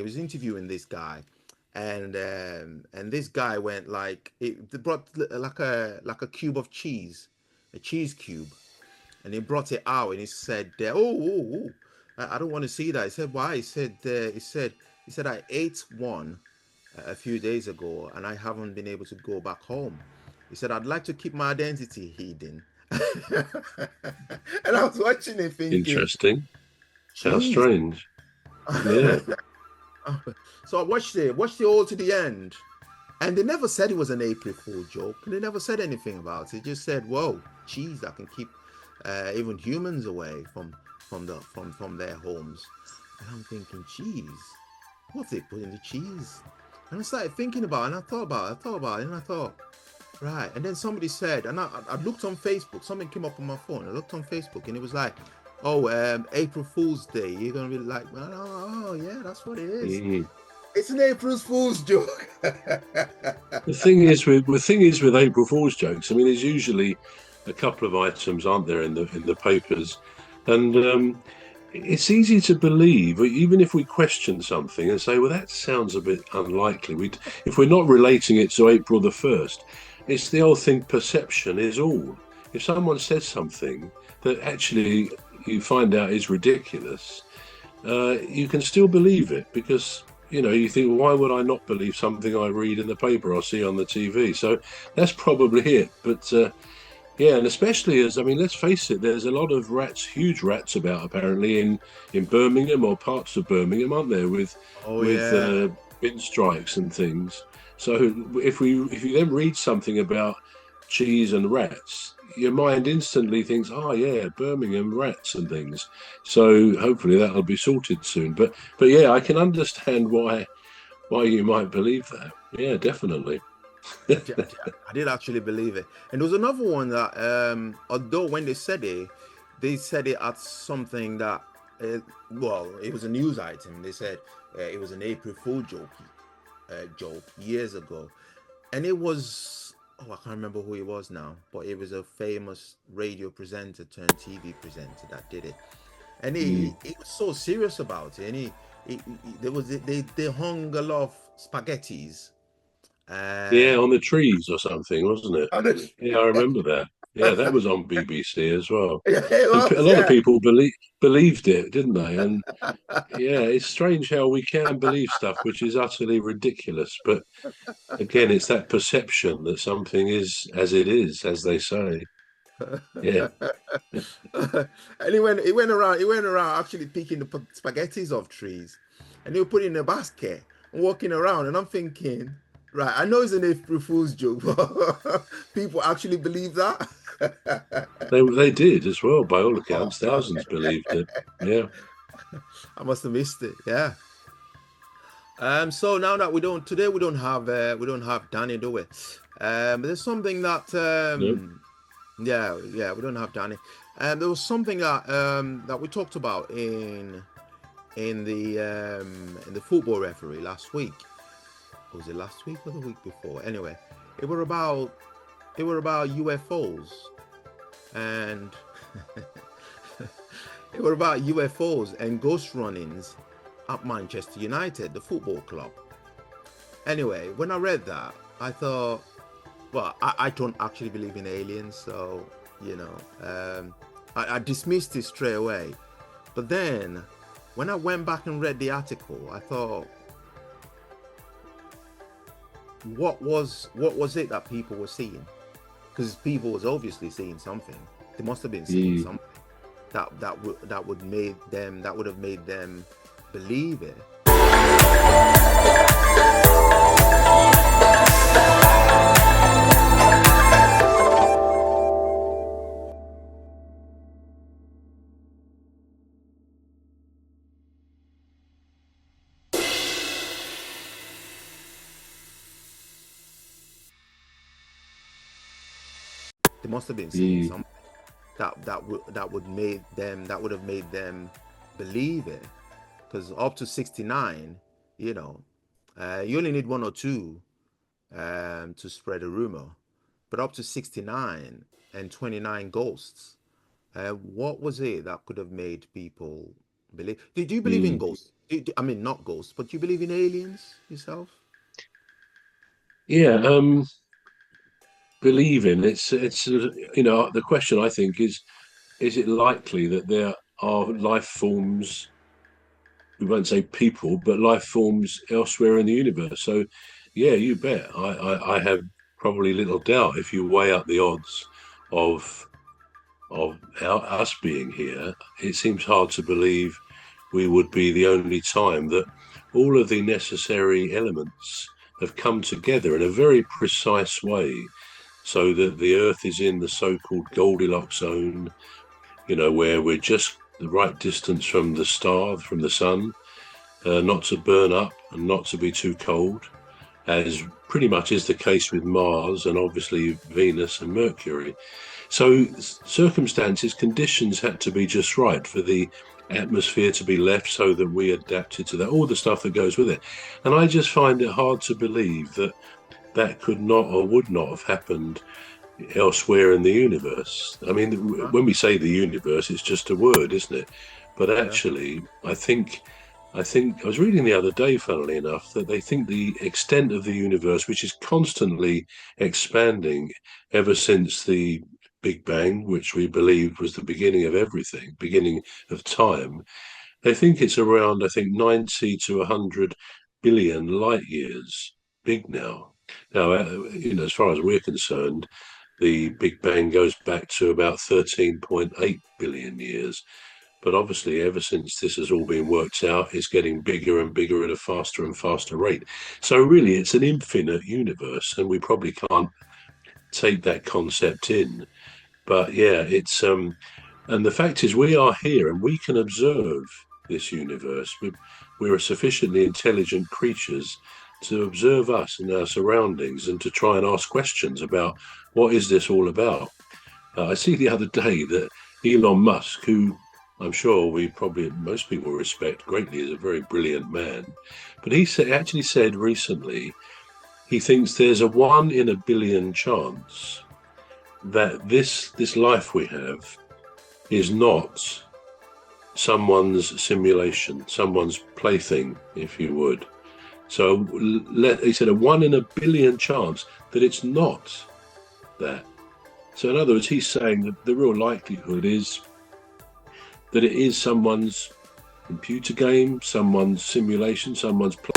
he was interviewing this guy, and this guy went like they brought like a cube of cheese, a cheese cube, and he brought it out and he said, I don't want to see that. He said, why? He said I ate one a few days ago and I haven't been able to go back home. He said, I'd like to keep my identity hidden. And I was watching it thinking, Interesting. How jeez. strange. Yeah. So I watched it all to the end. And they never said it was an April Fool joke. They never said anything about it. They just said, "Whoa, cheese! I can keep even humans away from their homes." And I'm thinking, "Cheese? What they put in the cheese?" And I started thinking about it, and I thought about it, and I thought, right. And then somebody said, and I looked on Facebook. Something came up on my phone. I looked on Facebook, and it was like, "Oh, April Fool's Day." You're gonna be like, "Oh, yeah, that's what it is. Mm. It's an April Fool's joke." The thing is with April Fool's jokes. I mean, there's usually a couple of items, aren't there, in the papers, and it's easy to believe, even if we question something and say, "Well, that sounds a bit unlikely." If we're not relating it to April the 1st, it's the old thing: perception is all. If someone says something that actually you find out is ridiculous, you can still believe it because you think, well, why would I not believe something I read in the paper or see on the TV? So that's probably it. But yeah, and especially as, I mean, let's face it, there's a lot of rats, huge rats about apparently in Birmingham or parts of Birmingham, aren't there, with Oh with yeah. bin strikes and things. So if you then read something about cheese and rats, your mind instantly thinks, oh yeah, Birmingham rats and things. So hopefully that'll be sorted soon. But yeah, I can understand why you might believe that. Yeah, definitely. I did actually believe it. And there was another one that, although when they said it at something that, well, it was a news item. They said it was an April Fool joke years ago, and it was, oh, I can't remember who it was now, but it was a famous radio presenter turned TV presenter that did it, and Mm. he was so serious about it, and there was they hung a lot of spaghettis. Yeah, Uh, on the trees or something, wasn't it? Yeah, I remember that. Yeah, that was on BBC as well. Yeah, it And a was, lot of yeah. people believed it, didn't they? And yeah, it's strange how we can believe stuff which is utterly ridiculous. But again, it's that perception that something is as it is, as they say. Yeah. And he went around actually picking the spaghettis off trees, and he would put it in a basket and walking around. And I'm thinking, right, I know it's an April Fool's joke, but people actually believe that. They did as well, by all accounts. Thousands believed it. Yeah. I must have missed it. Yeah. So now that we don't have Danny, do we? But there's something that No. yeah, we don't have Danny. There was something that we talked about in the football referee last week. Was it last week or the week before? Anyway, it were about UFOs, and it were about UFOs and ghost runnings at Manchester United, the football club. Anyway, when I read that, I thought, well, I don't actually believe in aliens, so I dismissed it straight away. But then, when I went back and read the article, I thought, what was it that people were seeing? Because people was obviously seeing something. They must have been seeing Mm. something that would have made them believe it. They must have been seeing Mm. something that would have made them believe it. Because up to 69, you know, you only need one or two to spread a rumor, but up to 69 and 29 ghosts. What was it that could have made people Believe? Do you believe in ghosts? I mean, not ghosts, but do you believe in aliens yourself? Yeah, believe in the question I think is it likely that there are life forms, we won't say people, but life forms elsewhere in the universe? So, yeah, you bet. I have probably little doubt if you weigh up the odds of us being here. It seems hard to believe we would be the only time that all of the necessary elements have come together in a very precise way so that the Earth is in the so-called Goldilocks zone, where we're just the right distance from the star, from the sun, not to burn up and not to be too cold, as pretty much is the case with Mars and obviously Venus and Mercury. So circumstances, conditions had to be just right for the atmosphere to be left so that we adapted to that, all the stuff that goes with it. And I just find it hard to believe that that could not or would not have happened elsewhere in the universe. I mean, when we say the universe, it's just a word, isn't it? But actually, I think I was reading the other day, funnily enough, that they think the extent of the universe, which is constantly expanding ever since the Big Bang, which we believed was the beginning of everything, beginning of time, they think it's around, I think, 90 to 100 billion light years big now. Now, as far as we're concerned, the Big Bang goes back to about 13.8 billion years. But obviously, ever since this has all been worked out, it's getting bigger and bigger at a faster and faster rate. So really, it's an infinite universe, and we probably can't take that concept in. But yeah, it's and the fact is, we are here and we can observe this universe. We're sufficiently intelligent creatures to observe us and our surroundings and to try and ask questions about what is this all about. I see the other day that Elon Musk, who I'm sure most people respect greatly, is a very brilliant man, but he actually said recently he thinks there's a 1 in a billion chance that this life we have is not someone's simulation, someone's plaything, if you would. So he said a 1 in a billion chance that it's not that. So in other words, he's saying that the real likelihood is that it is someone's computer game, someone's simulation, someone's play.